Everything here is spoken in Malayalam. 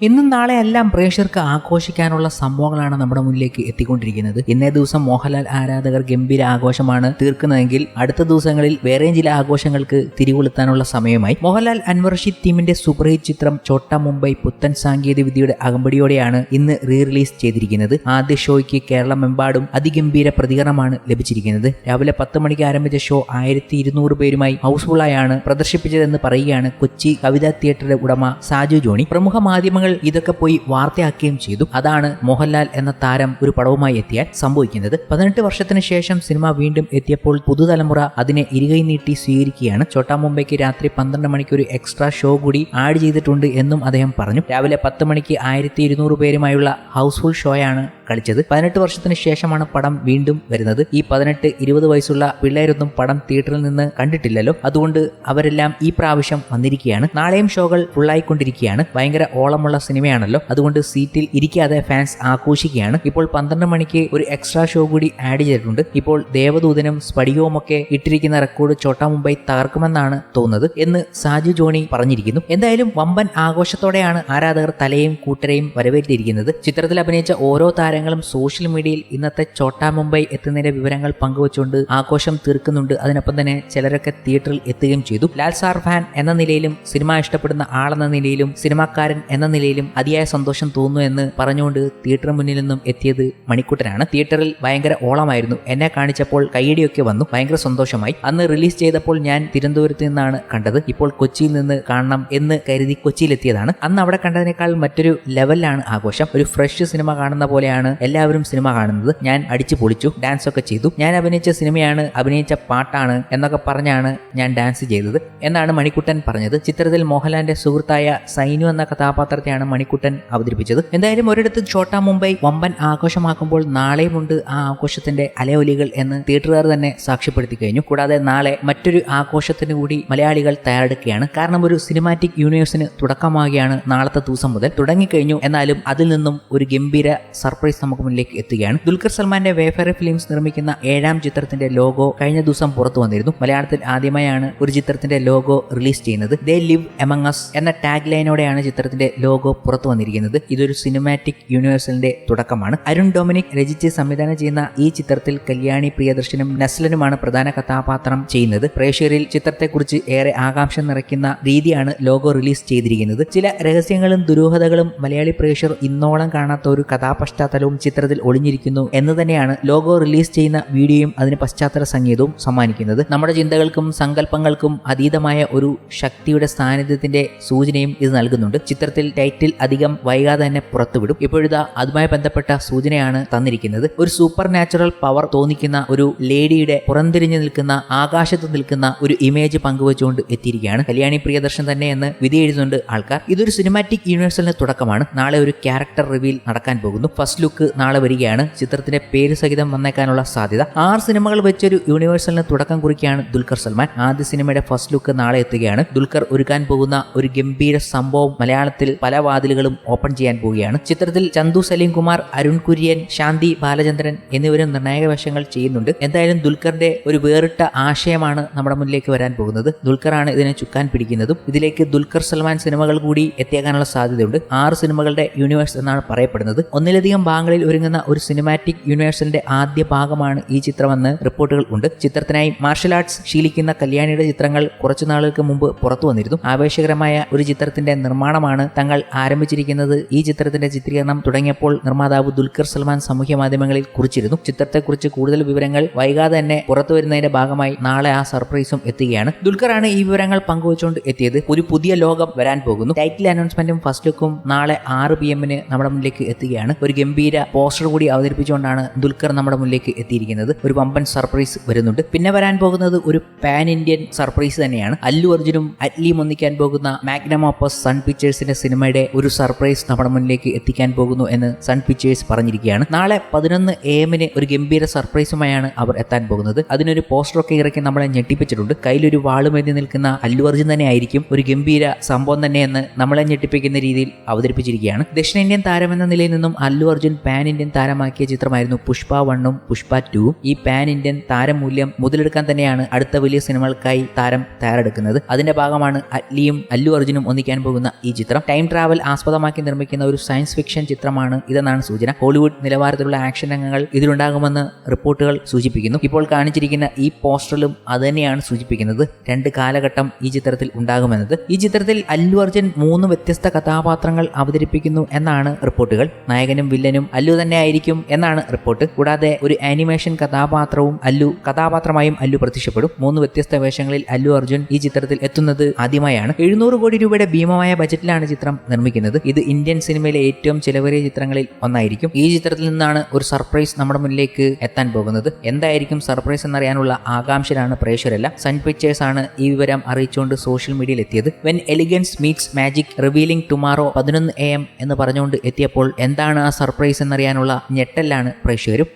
ഇന്നും നാളെ എല്ലാം പ്രേക്ഷകർക്ക് ആഘോഷിക്കാനുള്ള സംഭവങ്ങളാണ് നമ്മുടെ മുന്നിലേക്ക് എത്തിക്കൊണ്ടിരിക്കുന്നത്. ഇന്നേ ദിവസം മോഹൻലാൽ ആരാധകർ ഗംഭീര ആഘോഷമാണ് തീർക്കുന്നതെങ്കിൽ അടുത്ത ദിവസങ്ങളിൽ വേറെയും ചില ആഘോഷങ്ങൾക്ക് തിരികൊളുത്താനുള്ള സമയമായി. മോഹൻലാൽ അൻവർ റഷീദ് ടീമിന്റെ സൂപ്പർ ഹിറ്റ് ചിത്രം ചോട്ടാ മുംബൈ പുത്തൻ സാങ്കേതിക വിദ്യയുടെ അകമ്പടിയോടെയാണ് ഇന്ന് റിലീസ് ചെയ്തിരിക്കുന്നത്. ആദ്യ ഷോയ്ക്ക് കേരളമെമ്പാടും അതിഗംഭീര പ്രതികരണമാണ് ലഭിച്ചിരിക്കുന്നത്. രാവിലെ 10 മണിക്ക് ആരംഭിച്ച ഷോ 1200 പേരുമായി ഹൗസ്ഫുള്ളായാണ് പ്രദർശിപ്പിച്ചതെന്ന് പറയുകയാണ് കൊച്ചി കവിതാ തിയേറ്ററിന്റെ ഉടമ സാജു ജോണി. പ്രമുഖ മാധ്യമങ്ങൾ ഇതൊക്കെ പോയി വാർത്തയാക്കുകയും ചെയ്തു. അതാണ് മോഹൻലാൽ എന്ന താരം ഒരു പടവുമായി എത്തിയാൽ സംഭവിക്കുന്നത്. 18 വർഷത്തിന് ശേഷം സിനിമ വീണ്ടും എത്തിയപ്പോൾ പുതുതലമുറ അതിനെ ഇരുകൈ നീട്ടി സ്വീകരിക്കുകയാണ്. ചോട്ടാ മുംബൈക്ക് രാത്രി 12 മണിക്ക് ഒരു എക്സ്ട്രാ ഷോ കൂടി ആഡ് ചെയ്തിട്ടുണ്ട് എന്നും അദ്ദേഹം പറഞ്ഞു. രാവിലെ 10 മണിക്ക് 1200 പേരുമായുള്ള ഹൗസ്ഫുൾ ഷോയാണ് കളിച്ചത്. 18 വർഷത്തിന് ശേഷമാണ് പടം വീണ്ടും വരുന്നത്. ഈ 18-20 വയസ്സുള്ള പിള്ളേരൊന്നും പടം തിയേറ്ററിൽ നിന്ന് കണ്ടിട്ടില്ലല്ലോ. അതുകൊണ്ട് അവരെല്ലാം ഈ പ്രാവശ്യം വന്നിരിക്കുകയാണ്. നാളെയും ഷോകൾ ഫുള്ളായിക്കൊണ്ടിരിക്കുകയാണ്. ഭയങ്കര ഓളമുള്ള സിനിമയാണല്ലോ. അതുകൊണ്ട് സീറ്റിൽ ഇരിക്കാതെ ഫാൻസ് ആഘോഷിക്കുകയാണ്. ഇപ്പോൾ 12 മണിക്ക് ഒരു എക്സ്ട്രാ ഷോ കൂടി ആഡ് ചെയ്തിട്ടുണ്ട്. ഇപ്പോൾ ദേവദൂതനും സ്ഫടികവും ഒക്കെ ഇട്ടിരിക്കുന്ന റെക്കോർഡ് ചോട്ടാ മുംബൈ തകർക്കുമെന്നാണ് തോന്നുന്നത് എന്ന് സാജു ജോണി പറഞ്ഞിരിക്കുന്നു. എന്തായാലും വമ്പൻ ആഘോഷത്തോടെയാണ് ആരാധകർ തലയും കൂട്ടരെയും വരവേറ്റിരിക്കുന്നത്. ചിത്രത്തിൽ അഭിനയിച്ച ഓരോ താരങ്ങളും സോഷ്യൽ മീഡിയയിൽ ഇന്നത്തെ ചോട്ടാ മുംബൈ എത്തുന്നതിന്റെ വിവരങ്ങൾ പങ്കുവച്ചുകൊണ്ട് ആഘോഷം തീർക്കുന്നുണ്ട്. അതിനൊപ്പം തന്നെ ചിലരൊക്കെ തിയേറ്ററിൽ എത്തുകയും ചെയ്തു. ലാൽ സാർ ഫാൻ എന്ന നിലയിലും സിനിമ ഇഷ്ടപ്പെടുന്ന ആളെന്ന നിലയിലും സിനിമാക്കാരൻ എന്ന നിലയിലും അതിയായ സന്തോഷം തോന്നുന്നു എന്ന് പറഞ്ഞുകൊണ്ട് തിയേറ്ററിന് മുന്നിൽ നിന്നും എത്തിയത് മണിക്കുട്ടനാണ്. തിയേറ്ററിൽ ഭയങ്കര ഓളമായിരുന്നു. എന്നെ കാണിച്ചപ്പോൾ കൈയടിയൊക്കെ വന്നു. ഭയങ്കര സന്തോഷമായി. അന്ന് റിലീസ് ചെയ്തപ്പോൾ ഞാൻ തിരുവനന്തപുരത്ത് നിന്നാണ് കണ്ടത്. ഇപ്പോൾ കൊച്ചിയിൽ നിന്ന് കാണണം എന്ന് കരുതി കൊച്ചിയിലെത്തിയതാണ്. അന്ന് അവിടെ കണ്ടതിനേക്കാൾ മറ്റൊരു ലെവലിലാണ് ആഘോഷം. ഒരു ഫ്രഷ് സിനിമ കാണുന്ന പോലെയാണ് എല്ലാവരും സിനിമ കാണുന്നത്. ഞാൻ അടിച്ചു പൊളിച്ചു, ഡാൻസ് ഒക്കെ ചെയ്തു. ഞാൻ അഭിനയിച്ച സിനിമയാണ്, അഭിനയിച്ച പാട്ടാണ് എന്നൊക്കെ പറഞ്ഞാണ് ഞാൻ ഡാൻസ് ചെയ്തത് എന്നാണ് മണിക്കുട്ടൻ പറഞ്ഞത്. ചിത്രത്തിൽ മോഹൻലാലിന്റെ സുഹൃത്തായ സൈനു എന്ന കഥാപാത്രത്തെയാണ് മണിക്കുട്ടൻ അവതരിപ്പിച്ചത്. എന്തായാലും ഒരിടത്ത് ചോട്ടാ മുംബൈ വമ്പൻ ആഘോഷമാക്കുമ്പോൾ നാളെയുമുണ്ട് ആ ആഘോഷത്തിന്റെ അലയൊലികൾ എന്ന് തിയേറ്ററുകാർ തന്നെ സാക്ഷ്യപ്പെടുത്തി കഴിഞ്ഞു. കൂടാതെ നാളെ മറ്റൊരു ആഘോഷത്തിന് കൂടി മലയാളികൾ തയ്യാറെടുക്കുകയാണ്. കാരണം ഒരു സിനിമാറ്റിക് യൂണിവേഴ്സിന് തുടക്കമാകുകയാണ് നാളത്തെ ദിവസം മുതൽ. തുടങ്ങിക്കഴിഞ്ഞു. എന്നാലും അതിൽ നിന്നും ഒരു ഗംഭീര സർപ്രൈസ് നമുക്ക് മുന്നിലേക്ക് എത്തുകയാണ്. ദുൽഖർ സൽമാന്റെ വേഫെയർ ഫിലിംസ് നിർമ്മിക്കുന്ന 7ാം ചിത്രത്തിന്റെ ലോഗോ കഴിഞ്ഞ ദിവസം പുറത്തു വന്നിരുന്നു. മലയാളത്തിൽ ആദ്യമായാണ് ഒരു ചിത്രത്തിന്റെ ലോഗോ റിലീസ് ചെയ്യുന്നത്. ദേ ലിവ് എമംഗ് അസ് എന്ന ടാഗ് ലൈനോടെയാണ് ചിത്രത്തിന്റെ ലോഗോ പുറത്തു വന്നിരിക്കുന്നത്. ഇതൊരു സിനിമാറ്റിക് യൂണിവേഴ്സലിന്റെ തുടക്കമാണ്. അരുൺ ഡൊമിനിക് രചിച്ച് സംവിധാനം ചെയ്യുന്ന ഈ ചിത്രത്തിൽ കല്യാണി പ്രിയദർശനും നസ്ലനുമാണ് പ്രധാന കഥാപാത്രം ചെയ്യുന്നത്. പ്രേക്ഷകരിൽ ചിത്രത്തെക്കുറിച്ച് ഏറെ ആകാംക്ഷ നിറയ്ക്കുന്ന രീതിയാണ് ലോഗോ റിലീസ് ചെയ്തിരിക്കുന്നത്. ചില രഹസ്യങ്ങളും ദുരൂഹതകളും മലയാളി പ്രേക്ഷകർ ഇന്നോളം കാണാത്ത ഒരു കഥാപശ്ചാത്തലവും ചിത്രത്തിൽ ഒളിഞ്ഞിരിക്കുന്നു എന്ന് തന്നെയാണ് ലോഗോ റിലീസ് ചെയ്യുന്ന വീഡിയോയും അതിന് പശ്ചാത്തല സംഗീതവും സമ്മാനിക്കുന്നത്. നമ്മുടെ ചിന്തകൾക്കും സങ്കല്പങ്ങൾക്കും അതീതമായ ഒരു ശക്തിയുടെ സാന്നിധ്യത്തിന്റെ സൂചനയും ഇത് നൽകുന്നുണ്ട്. ചിത്രത്തിൽ ടൈറ്റിൽ അധികം വൈകാതെ തന്നെ പുറത്തുവിടും. ഇപ്പോഴിതാ അതുമായി ബന്ധപ്പെട്ട സൂചനയാണ് തന്നിരിക്കുന്നത്. ഒരു സൂപ്പർ നാച്ചുറൽ പവർ തോന്നിക്കുന്ന ഒരു ലേഡിയുടെ പുറംതിരിഞ്ഞു നിൽക്കുന്ന ആകാശത്ത് നിൽക്കുന്ന ഒരു ഇമേജ് പങ്കുവച്ചുകൊണ്ട് എത്തിയിരിക്കുകയാണ്. കല്യാണി പ്രിയദർശൻ തന്നെ എന്ന് വിധി എഴുതുന്നുണ്ട് ആൾക്കാർ. ഇതൊരു സിനിമാറ്റിക് യൂണിവേഴ്സലിന്റെ തുടക്കമാണ്. നാളെ ഒരു ക്യാരക്ടർ റിവീൽ നടക്കാൻ പോകുന്നു. ഫസ്റ്റ് ലുക്ക് നാളെ വരികയാണ്. ചിത്രത്തിന്റെ പേര് സഹിതം വന്നേക്കാനുള്ള സാധ്യത. 6 സിനിമകൾ വെച്ചൊരു യൂണിവേഴ്സലിന് തുടക്കം കുറിക്കുകയാണ് ദുൽഖർ സൽമാൻ. ആദ്യ സിനിമയുടെ ഫസ്റ്റ് ലുക്ക് നാളെ എത്തുകയാണ്. ദുൽഖർ ഒരുക്കാൻ പോകുന്ന ഒരു ഗംഭീര സംഭവം മലയാളത്തിൽ പല വാതിലുകളും ഓപ്പൺ ചെയ്യാൻ പോവുകയാണ്. ചിത്രത്തിൽ ചന്തു സലീം കുമാർ, അരുൺ കുര്യൻ, ശാന്തി ബാലചന്ദ്രൻ എന്നിവരും നിർണായക വേഷങ്ങൾ ചെയ്യുന്നുണ്ട്. എന്തായാലും ദുൽഖറിന്റെ ഒരു വേറിട്ട ആശയമാണ് നമ്മുടെ മുന്നിലേക്ക് വരാൻ പോകുന്നത്. ദുൽഖറാണ് ഇതിനെ ചുക്കാൻ പിടിക്കുന്നതും. ഇതിലേക്ക് ദുൽഖർ സൽമാൻ സിനിമകൾ കൂടി എത്തിയേക്കാനുള്ള സാധ്യതയുണ്ട്. 6 സിനിമകളുടെ യൂണിവേഴ്സ് എന്നാണ് പറയപ്പെടുന്നത്. ഒന്നിലധികം ഭാഗങ്ങളിൽ ഒരുങ്ങുന്ന ഒരു സിനിമാറ്റിക് യൂണിവേഴ്സലിന്റെ ആദ്യ ഭാഗമാണ് ഈ ചിത്രമെന്ന് റിപ്പോർട്ടുകൾ ഉണ്ട്. ചിത്രത്തിനായി മാർഷൽ ആർട്സ് ശീലിക്കുന്ന കല്യാണിയുടെ ചിത്രങ്ങൾ കുറച്ചു നാളുകൾക്ക് മുമ്പ് പുറത്തു വന്നിരുന്നു. ആവേശകരമായ ഒരു ചിത്രത്തിന്റെ നിർമ്മാണമാണ് തങ്ങൾ ആരംഭിച്ചിരിക്കുന്നത്. ഈ ചിത്രത്തിന്റെ ചിത്രീകരണം തുടങ്ങിയപ്പോൾ നിർമ്മാതാവ് ദുൽഖർ സൽമാൻ സാമൂഹ്യ മാധ്യമങ്ങളിൽ കുറിച്ചിരുന്നു. ചിത്രത്തെക്കുറിച്ച് കൂടുതൽ വിവരങ്ങൾ വൈകാതെ തന്നെ പുറത്തു വരുന്നതിന്റെ ഭാഗമായി നാളെ ആ സർപ്രൈസും എത്തുകയാണ്. ദുൽഖറാണ് ഈ വിവരങ്ങൾ പങ്കുവച്ചുകൊണ്ട് എത്തിയത്. ഒരു പുതിയ ലോകം വരാൻ പോകുന്നു. ടൈറ്റിൽ അനൗൺസ്മെന്റും ഫസ്റ്റ് ലുക്കും നാളെ 6 PM നമ്മുടെ മുന്നിലേക്ക് എത്തുകയാണ്. ഒരു ഗംഭീര പോസ്റ്റർ കൂടി അവതരിപ്പിച്ചുകൊണ്ടാണ് ദുൽഖർ നമ്മുടെ മുന്നിലേക്ക് എത്തിയിരിക്കുന്നത്. ഒരു വമ്പൻ സർപ്രൈസ് വരുന്നുണ്ട്. പിന്നെ വരാൻ പോകുന്നത് ഒരു പാൻ ഇന്ത്യൻ സർപ്രൈസ് തന്നെയാണ്. അല്ലു അർജുനും അറ്റ്ലിയും ഒന്നിക്കാൻ പോകുന്ന മാഗ്നം ഓപ്പസ് സൺ പിക്ചേഴ്സിന്റെ സിനിമയുടെ ഒരു സർപ്രൈസ് നമ്മുടെ മുന്നിലേക്ക് എത്തിക്കാൻ പോകുന്നു എന്ന് സൺ പിക്ചേഴ്സ് പറഞ്ഞിരിക്കുകയാണ്. നാളെ 11 AM ഒരു ഗംഭീര സർപ്രൈസുമായാണ് അവർ എത്താൻ പോകുന്നത്. അതിനൊരു പോസ്റ്ററൊക്കെ ഇറക്കി നമ്മളെ ഞെട്ടിപ്പിച്ചിട്ടുണ്ട്. കയ്യിലൊരു വാളുമേന്തി നിൽക്കുന്ന അല്ലു അർജുൻ തന്നെ ആയിരിക്കും ഒരു ഗംഭീര സംഭവം തന്നെയെന്ന് നമ്മളെ ഞെട്ടിപ്പിക്കുന്ന രീതിയിൽ അവതരിപ്പിച്ചിരിക്കുകയാണ്. ദക്ഷിണേന്ത്യൻ താരമെന്ന നിലയിൽ നിന്നും അല്ലു അർജുൻ പാൻ ഇന്ത്യൻ താരമാക്കിയ ചിത്രമായിരുന്നു പുഷ്പ 1ഉം പുഷ്പ 2ഉം. ഈ പാൻ ഇന്ത്യൻ താരമൂല്യം മുതലെടുക്കാൻ തന്നെയാണ് അടുത്ത വലിയ സിനിമകൾക്കായി താരം തയ്യാറെടുക്കുന്നത്. അതിന്റെ ഭാഗമാണ് അറ്റ്ലിയും അല്ലു അർജുനും ഒന്നിക്കാൻ പോകുന്ന ഈ ചിത്രം. ടൈം ട്രാവൽ ആസ്പദമാക്കി നിർമ്മിക്കുന്ന ഒരു സയൻസ് ഫിക്ഷൻ ചിത്രമാണ് ഇതെന്നാണ് സൂചന. ഹോളിവുഡ് നിലവാരത്തിലുള്ള ആക്ഷൻ രംഗങ്ങൾ ഇതിലുണ്ടാകുമെന്ന് റിപ്പോർട്ടുകൾ സൂചിപ്പിക്കുന്നു. ഇപ്പോൾ കാണിച്ചിരിക്കുന്ന ഈ പോസ്റ്ററിലും അതുതന്നെയാണ് സൂചിപ്പിക്കുന്നത്. 2 കാലഘട്ടം ഈ ചിത്രത്തിൽ ഉണ്ടാകുമെന്നത്. ഈ ചിത്രത്തിൽ അല്ലു അർജുൻ 3 വ്യത്യസ്ത കഥാപാത്രങ്ങൾ അവതരിപ്പിക്കുന്നു എന്നാണ് റിപ്പോർട്ടുകൾ. നായകനും വില്ലനും അല്ലു തന്നെ ആയിരിക്കും എന്നാണ് റിപ്പോർട്ട്. കൂടാതെ ഒരു ആനിമേഷൻ കഥാപാത്രമായും അല്ലു പ്രത്യക്ഷപ്പെടും. 3 വ്യത്യസ്ത വേഷങ്ങളിൽ അല്ലു അർജുൻ ഈ ചിത്രത്തിൽ എത്തുന്നത് ആദ്യമായാണ്. 700 കോടി രൂപയുടെ ഭീമമായ ബജറ്റിലാണ് ചിത്രം നിർമ്മിക്കുന്നത്. ഇത് ഇന്ത്യൻ സിനിമയിലെ ഏറ്റവും ചിലവേറിയ ചിത്രങ്ങളിൽ ഒന്നായിരിക്കും. ഈ ചിത്രത്തിൽ നിന്നാണ് ഒരു സർപ്രൈസ് നമ്മുടെ മുന്നിലേക്ക് എത്താൻ പോകുന്നത്. എന്തായിരിക്കും സർപ്രൈസ് എന്നറിയാനുള്ള ആകാംക്ഷയിലാണ് പ്രേക്ഷകരെല്ലാം. സൺ പിക്ചേഴ്സ് ആണ് ഈ വിവരം അറിയിച്ചുകൊണ്ട് സോഷ്യൽ മീഡിയയിൽ എത്തിയത്. When elegance meats magic revealing tomorrow 11 AM എന്ന് പറഞ്ഞുകൊണ്ട് എത്തിയപ്പോൾ എന്താണ് ആ സർപ്രൈസ് എന്നറിയാനുള്ള ഞെട്ടലാണ് പ്രേക്ഷകരും.